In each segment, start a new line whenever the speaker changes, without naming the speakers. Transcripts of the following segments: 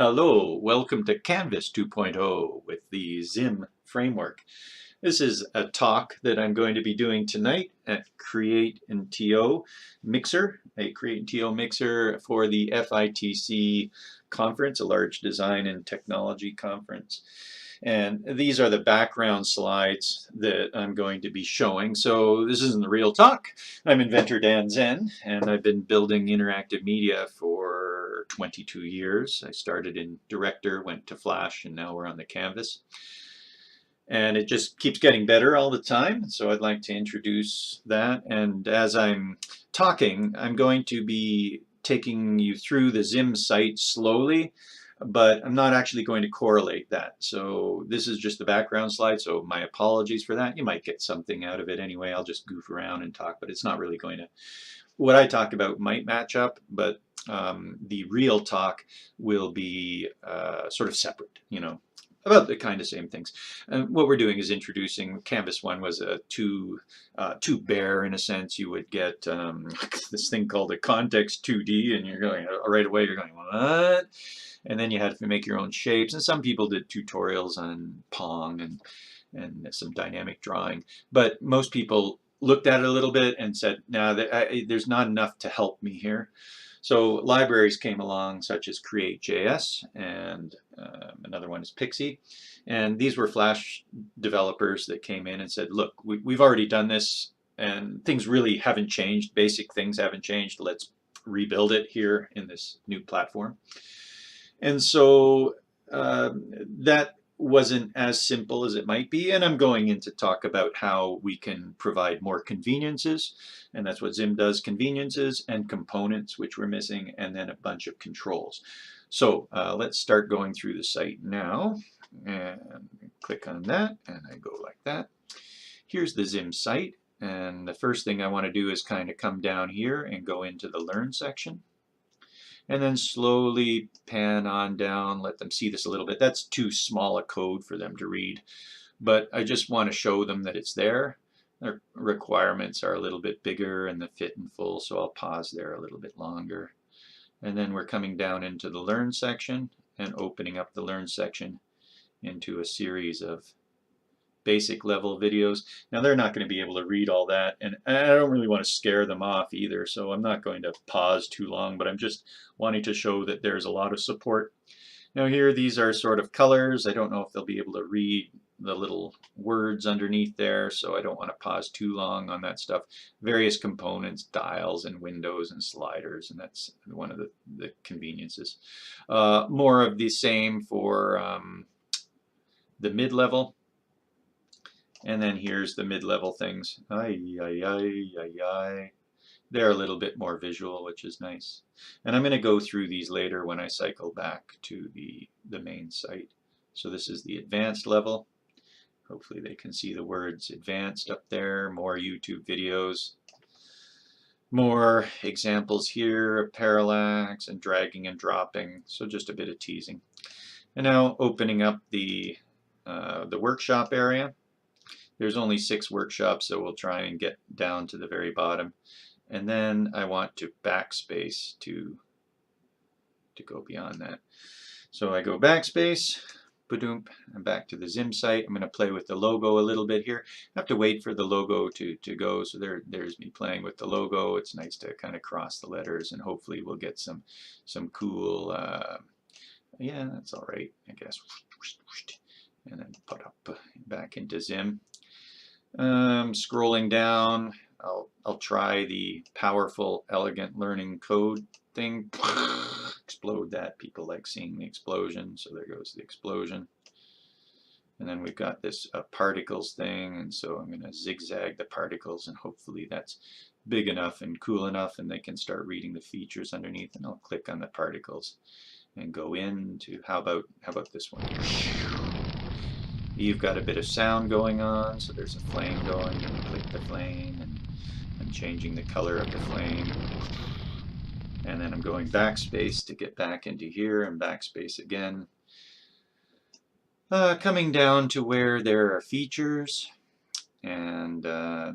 Hello, welcome to Canvas 2.0 with the ZIM framework. This is a talk that I'm going to be doing tonight at CreateInTO mixer, a CreateInTO mixer for the FITC conference, a large design and technology conference. And these are the background slides that I'm going to be showing. So this isn't the real talk. I'm inventor Dan Zen, and I've been building interactive media for 22 years. I started in Director, went to Flash, and now we're on the Canvas. And it just keeps getting better all the time. So I'd like to introduce that. And as I'm talking, I'm going to be taking you through the ZIM site slowly, but I'm not actually going to correlate that. So this is just the background slide, so my apologies for that. You might get something out of it anyway. I'll just goof around and talk, but it's not really going to, what I talk about might match up, but the real talk will be sort of separate, about the kind of same things. And what we're doing is introducing, Canvas 1 was a too bare in a sense. You would get this thing called a context 2D, and you're going, right away you're going, what? And then you had to make your own shapes. And some people did tutorials on Pong and some dynamic drawing. But most people looked at it a little bit and said, no, there's not enough to help me here. So libraries came along such as CreateJS, and another one is Pixie. And these were Flash developers that came in and said, look, we've already done this and things really haven't changed. Basic things haven't changed. Let's rebuild it here in this new platform. And so that wasn't as simple as it might be, and I'm going in to talk about how we can provide more conveniences, and that's what ZIM does, conveniences and components, which we're missing, and then a bunch of controls. So let's start going through the site now, and click on that, and I go like that. Here's the ZIM site, and the first thing I want to do is kind of come down here and go into the Learn section. And then slowly pan on down, let them see this a little bit. That's too small a code for them to read, but I just want to show them that it's there. Their requirements are a little bit bigger and the fit and full, so I'll pause there a little bit longer. And then we're coming down into the Learn section and opening up the Learn section into a series of basic level videos. Now they're not going to be able to read all that, and I don't really want to scare them off either, so I'm not going to pause too long, but I'm just wanting to show that there's a lot of support. Now here, these are sort of colors. I don't know if they'll be able to read the little words underneath there, so I don't want to pause too long on that stuff. Various components, dials and windows and sliders, and that's one of the conveniences. More of the same for the mid-level. And then here's the mid-level things. They're a little bit more visual, which is nice. And I'm going to go through these later when I cycle back to the main site. So this is the advanced level. Hopefully they can see the words advanced up there. More YouTube videos. More examples here, parallax and dragging and dropping. So just a bit of teasing. And now opening up the workshop area. There's only 6 workshops, so we'll try and get down to the very bottom. And then I want to backspace to go beyond that. So I go backspace, ba-doom, and back to the ZIM site. I'm going to play with the logo a little bit here. I have to wait for the logo to go, so there's me playing with the logo. It's nice to kind of cross the letters, and hopefully we'll get some cool, yeah, that's all right, I guess. And then put up back into ZIM. Scrolling down, I'll try the powerful, elegant learning code thing. Explode that. People like seeing the explosion, so there goes the explosion. And then we've got this particles thing, and so I'm going to zigzag the particles, and hopefully that's big enough and cool enough, and they can start reading the features underneath. And I'll click on the particles and go into, how about this one? You've got a bit of sound going on, so there's a flame going, and click the flame, and I'm changing the color of the flame. And then I'm going backspace to get back into here, and backspace again. Coming down to where there are features, and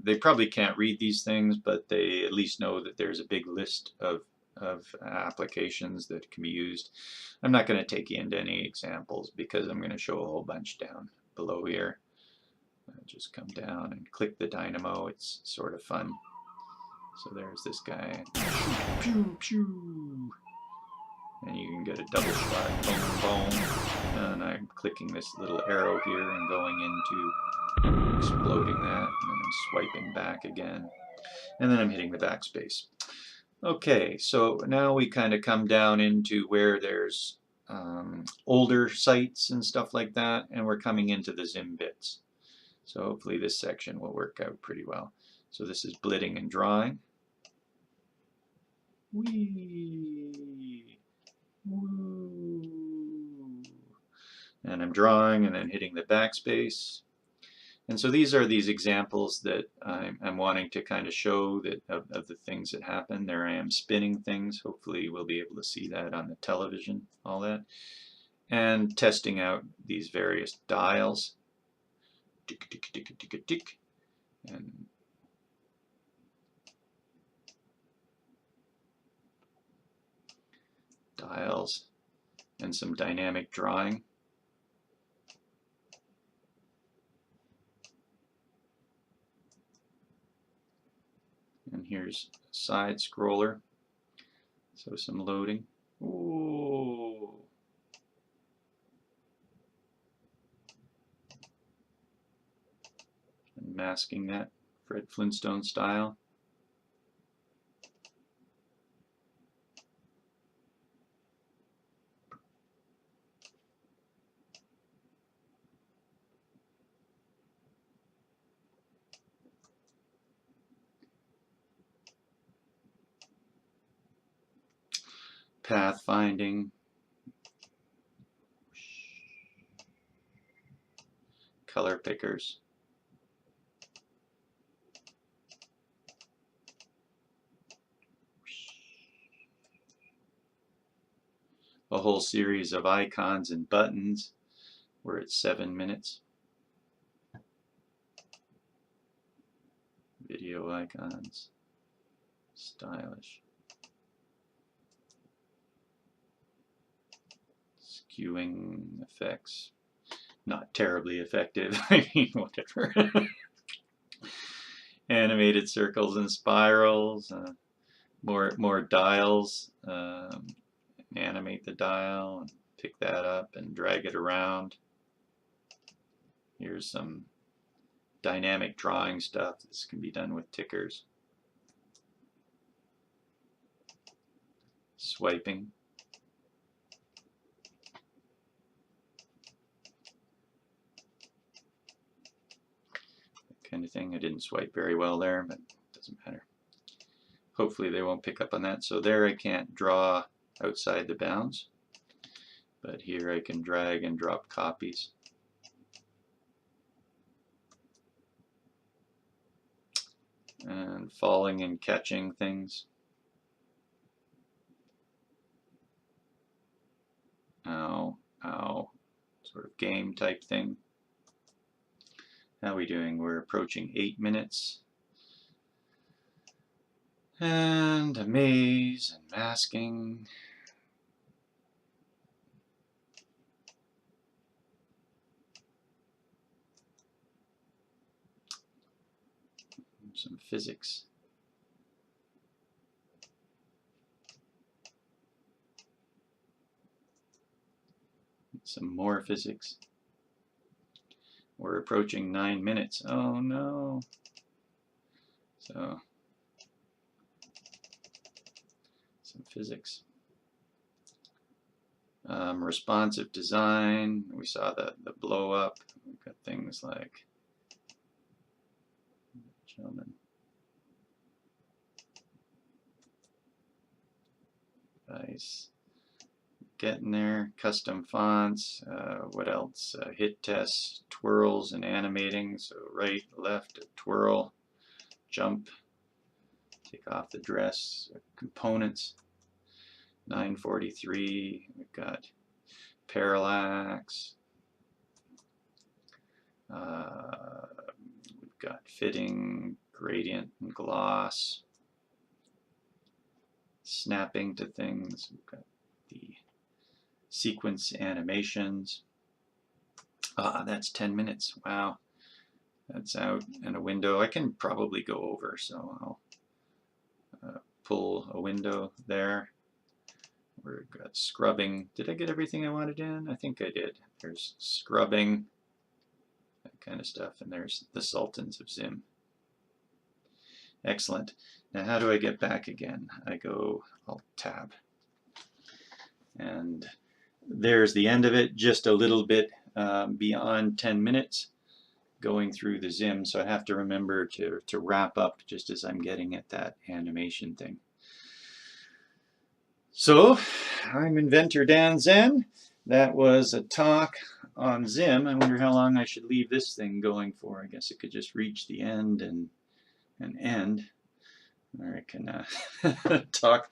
they probably can't read these things, but they at least know that there's a big list of of applications that can be used. I'm not going to take you into any examples because I'm going to show a whole bunch down below here. Just come down and click the dynamo. It's sort of fun. So there's this guy. Pew, pew. And you can get a double shot. Boom, boom. And I'm clicking this little arrow here and going into exploding that. And then I'm swiping back again. And then I'm hitting the backspace. Okay, so now we kind of come down into where there's older sites and stuff like that, and we're coming into the ZIM bits. So hopefully this section will work out pretty well. So this is blitting and drawing. Whee! Woo! And I'm drawing and then hitting the backspace. And so these are these examples that I'm wanting to kind of show that of the things that happen. There I am spinning things. Hopefully we'll be able to see that on the television, all that. And testing out these various dials. Tick, tick, tick, tick, tick, tick. And dials and some dynamic drawing. And here's a side scroller, so some loading. Ooh. And masking that Fred Flintstone style. Pathfinding, color pickers, a whole series of icons and buttons. We're at 7 minutes. Video icons, stylish. Skewing effects, not terribly effective. I mean, whatever. Animated circles and spirals, more dials. Animate the dial and pick that up and drag it around. Here's some dynamic drawing stuff. This can be done with tickers. Swiping. Kind of thing. I didn't swipe very well there, but it doesn't matter. Hopefully they won't pick up on that. So there I can't draw outside the bounds, but here I can drag and drop copies. And falling and catching things. Ow, ow, sort of game type thing. How are we doing? We're approaching 8 minutes. And a maze and masking. Some physics. Some more physics. We're approaching 9 minutes. Oh no. So, some physics. Responsive design. We saw the blow up. We've got things like, gentlemen. Nice. Getting there. Custom fonts. What else? Hit tests, twirls and animating. So right, left, a twirl, jump, take off the dress, components. 943. We've got parallax. We've got fitting, gradient, and gloss. snapping to things. We've got the sequence animations. That's 10 minutes. Wow. That's out in a window. I can probably go over, so I'll pull a window there. We've got scrubbing. Did I get everything I wanted in? I think I did. There's scrubbing, that kind of stuff, and there's the sultans of ZIM. Excellent. Now how do I get back again? I go Alt-Tab. And there's the end of it, just a little bit beyond 10 minutes going through the ZIM, so I have to remember to wrap up just as I'm getting at that animation thing. So, I'm Inventor Dan Zen. That was a talk on ZIM. I wonder how long I should leave this thing going for. I guess it could just reach the end and end. Or I can talk.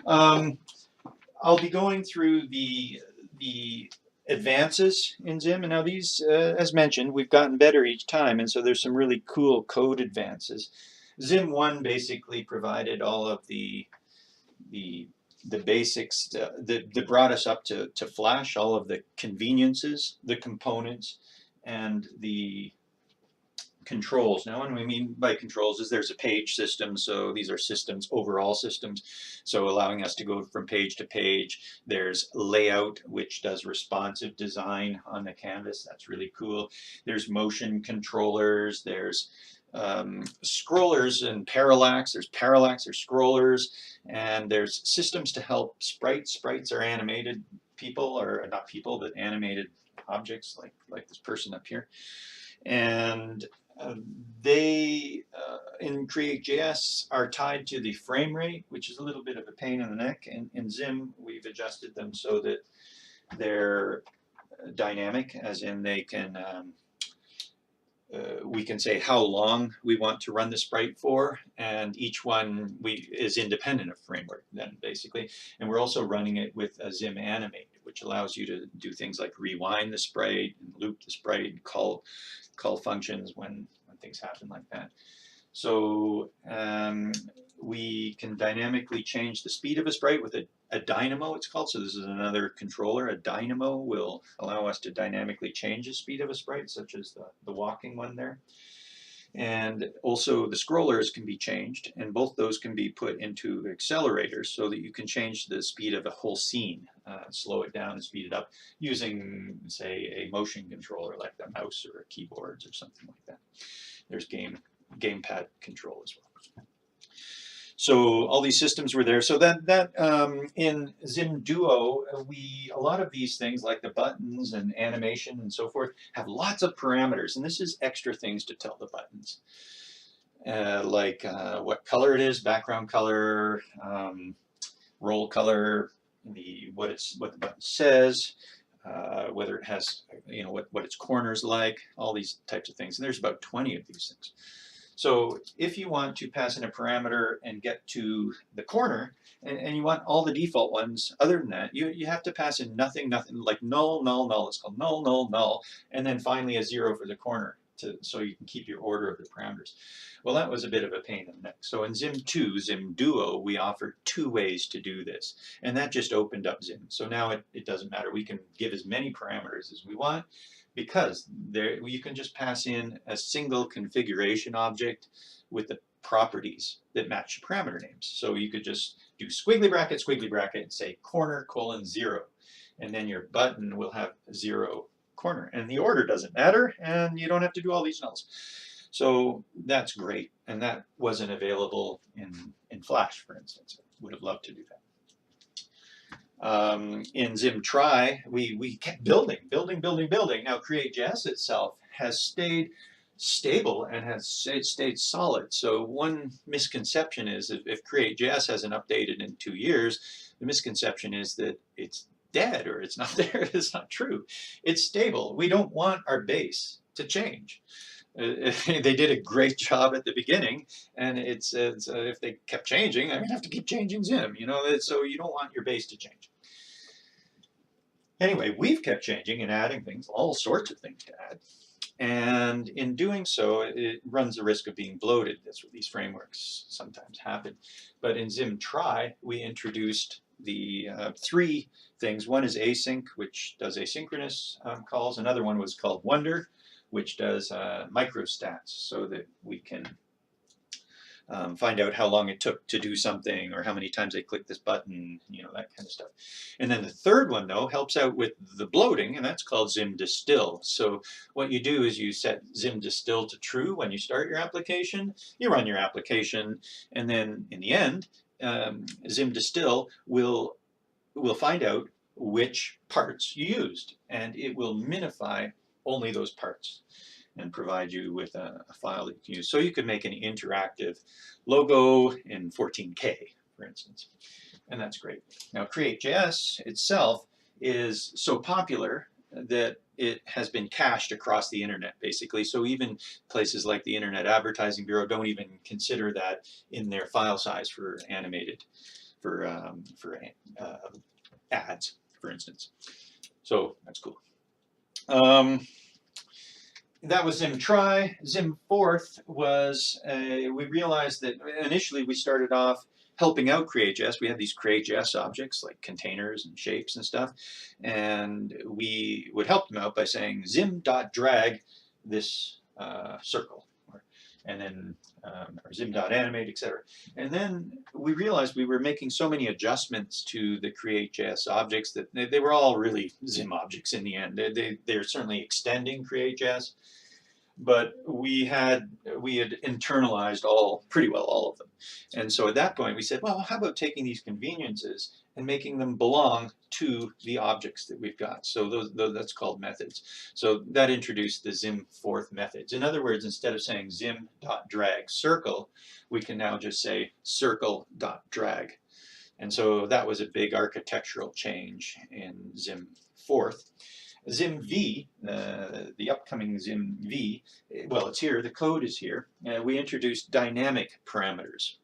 I'll be going through the advances in ZIM, and now these, as mentioned, we've gotten better each time, and so there's some really cool code advances. ZIM 1 basically provided all of the basics that brought us up to Flash, all of the conveniences, the components, and the controls. Now, what we mean by controls is there's a page system, so these are systems, overall systems, so allowing us to go from page to page. There's layout, which does responsive design on the canvas. That's really cool. There's motion controllers. There's scrollers and parallax. There's parallax, there's scrollers, and there's systems to help sprites. Sprites are animated people, or not people, but animated objects like this person up here. And they, in CreateJS, are tied to the frame rate, which is a little bit of a pain in the neck. In ZIM, we've adjusted them so that they're dynamic, as in they can, we can say how long we want to run the sprite for, and each one is independent of framework then, basically. And we're also running it with a ZIM animate, which allows you to do things like rewind the sprite, and loop the sprite, and call functions when things happen like that. So we can dynamically change the speed of a sprite with a dynamo, it's called. So this is another controller. A dynamo will allow us to dynamically change the speed of a sprite, such as the walking one there. And also the scrollers can be changed, and both those can be put into accelerators so that you can change the speed of a whole scene, slow it down and speed it up using, say, a motion controller like the mouse or keyboards or something like that. There's gamepad control as well. So all these systems were there. So that in ZIM Duo, a lot of these things like the buttons and animation and so forth have lots of parameters, and this is extra things to tell the buttons, like what color it is, background color, roll color, what the button says, whether it has, what its corners like, all these types of things. And there's about 20 of these things. So if you want to pass in a parameter and get to the corner, and you want all the default ones, other than that, you have to pass in nothing, like null, null, null. It's called null, null, null, and then finally a 0 for the corner, so you can keep your order of the parameters. Well, that was a bit of a pain in the neck. So in ZIM 2, ZIM Duo, we offered 2 ways to do this, and that just opened up ZIM. So now it doesn't matter. We can give as many parameters as we want, because you can just pass in a single configuration object with the properties that match the parameter names. So you could just do squiggly bracket, and say corner : 0, and then your button will have 0 corner. And the order doesn't matter, and you don't have to do all these nulls. So that's great, and that wasn't available in Flash, for instance. I would have loved to do that. In ZIM Try, we kept building. Now CreateJS itself has stayed stable and has stayed solid. So one misconception is if CreateJS hasn't updated in 2 years, the misconception is that it's dead or it's not there. It's not true. It's stable. We don't want our base to change. They did a great job at the beginning, and it's if they kept changing, I'm gonna have to keep changing ZIM, so you don't want your base to change. Anyway, we've kept changing and adding things, all sorts of things to add. And in doing so, it runs the risk of being bloated. That's what these frameworks sometimes happen. But in ZIM Try, we introduced the three things. One is async, which does asynchronous calls. Another one was called Wonder, which does microstats, so that we can find out how long it took to do something or how many times they click this button, you know, that kind of stuff. And then the third one, though, helps out with the bloating, and that's called ZIM Distill. So what you do is you set ZIM Distill to true when you start your application, you run your application, and then in the end, ZIM Distill will find out which parts you used, and it will minify only those parts and provide you with a file that you can use. So you could make an interactive logo in 14K, for instance, and that's great. Now Create.js itself is so popular that it has been cached across the internet, basically. So even places like the Internet Advertising Bureau don't even consider that in their file size for animated, for ads, for instance. So that's cool. That was ZIM Try. ZIM Fourth was, we realized that initially we started off helping out Create.js. We had these Create.js objects like containers and shapes and stuff, and we would help them out by saying zim.drag this circle, and then or zim.animate, etc. And then we realized we were making so many adjustments to the Create.js objects that they were all really ZIM objects in the end. They're certainly extending Create.js, but we had internalized pretty well all of them. And so at that point we said, well, how about taking these conveniences and making them belong to the objects that we've got? So that's called methods. So that introduced the ZIM Fourth methods. In other words, instead of saying zim.drag circle, we can now just say circle.drag. And so that was a big architectural change in ZIM Fourth. ZIM V, the upcoming ZIM V, well, it's here, the code is here. We introduced dynamic parameters.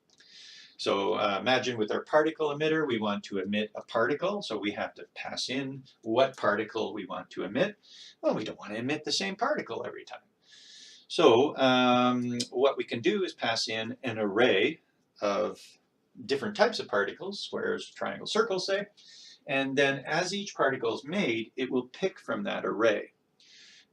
So imagine with our particle emitter, we want to emit a particle, so we have to pass in what particle we want to emit. Well, we don't want to emit the same particle every time. So what we can do is pass in an array of different types of particles, squares, triangles, circles, say. And then as each particle is made, it will pick from that array.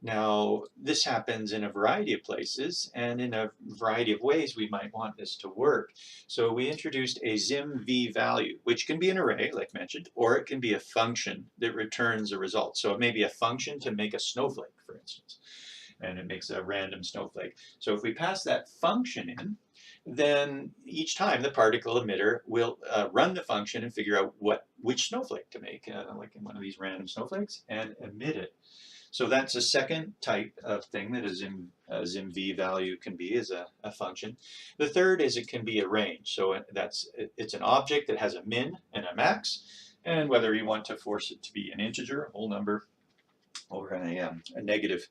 Now, this happens in a variety of places, and in a variety of ways we might want this to work. So we introduced a ZIM V value, which can be an array, like mentioned, or it can be a function that returns a result. So it may be a function to make a snowflake, for instance, and it makes a random snowflake. So if we pass that function in, then each time the particle emitter will run the function and figure out which snowflake to make, like in one of these random snowflakes, and emit it. So that's a second type of thing that a ZIM V value can be, is a function. The third is it can be a range. So it's an object that has a min and a max, and whether you want to force it to be an integer, a whole number, or a negative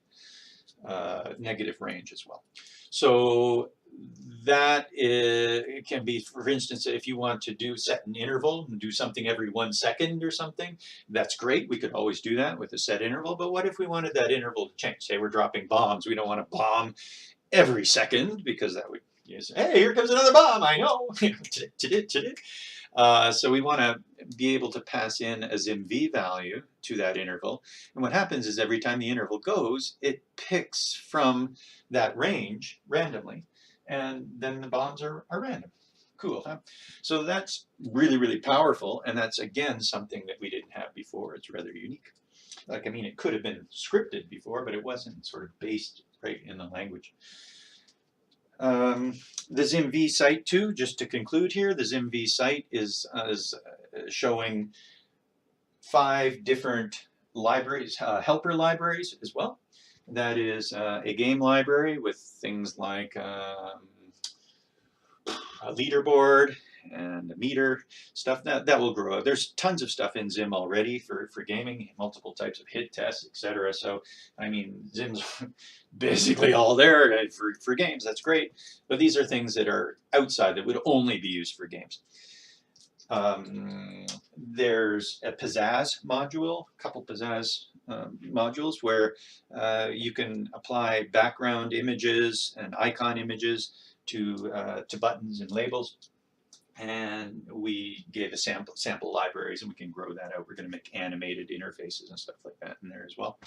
range as well. So that it can be, for instance, if you want to set an interval and do something every 1 second or something, that's great. We could always do that with a set interval. But what if we wanted that interval to change? Say we're dropping bombs. We don't want to bomb every second, because that would say, hey, here comes another bomb. I know. So we want to be able to pass in a ZIM V value to that interval. And what happens is every time the interval goes, it picks from that range randomly. And then the bombs are random. Cool, huh? So that's really, really powerful. And that's, again, something that we didn't have before. It's rather unique. Like, I mean, it could have been scripted before, but it wasn't sort of based right in the language. The ZIM V site, too, just to conclude here, the ZIM V site is showing 5 different libraries, helper libraries as well. That is a game library with things like a leaderboard and a meter, stuff that will grow. There's tons of stuff in ZIM already for gaming, multiple types of hit tests, etc. So, I mean, ZIM's basically all there for games. That's great. But these are things that are outside that would only be used for games. There's a Pizzazz module, a couple Pizzazz modules where you can apply background images and icon images to buttons and labels. And we gave a sample libraries, and we can grow that out. We're going to make animated interfaces and stuff like that in there as well.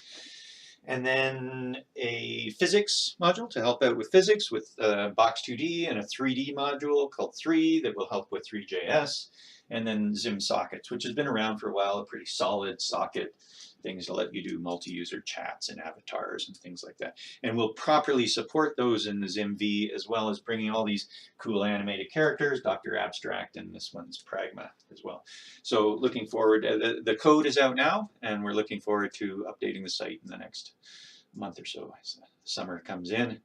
And then a physics module to help out with physics with Box2D, and a 3D module called 3 that will help with 3JS. And then ZIM sockets, which has been around for a while, a pretty solid socket, things to let you do multi-user chats and avatars and things like that. And we'll properly support those in the ZIM-V, as well as bringing all these cool animated characters, Dr. Abstract, and this one's Pragma as well. So looking forward, the code is out now, and we're looking forward to updating the site in the next month or so as summer comes in.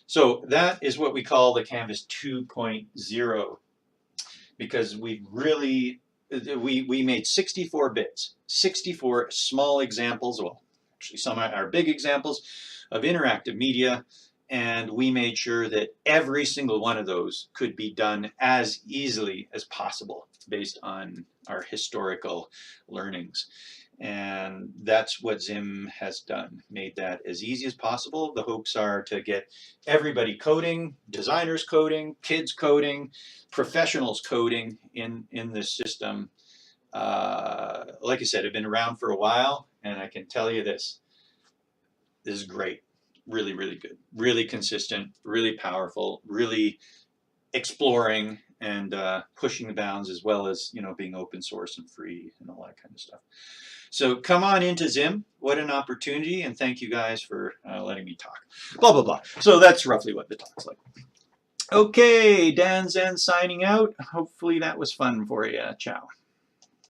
So that is what we call the Canvas 2.0, because we made 64 bits, 64 small examples, well, actually some are big examples of interactive media, and we made sure that every single one of those could be done as easily as possible based on our historical learnings. And that's what ZIM has done, made that as easy as possible. The hopes are to get everybody coding, designers coding, kids coding, professionals coding in this system. Like I said, I've been around for a while, and I can tell you this is great. Really, really good, really consistent, really powerful, really exploring and pushing the bounds, as well as, you know, being open source and free and all that kind of stuff. So come on into ZIM. What an opportunity, and thank you guys for letting me talk. Blah, blah, blah. So that's roughly what the talk's like. Okay, Dan Zen signing out. Hopefully that was fun for you. Ciao.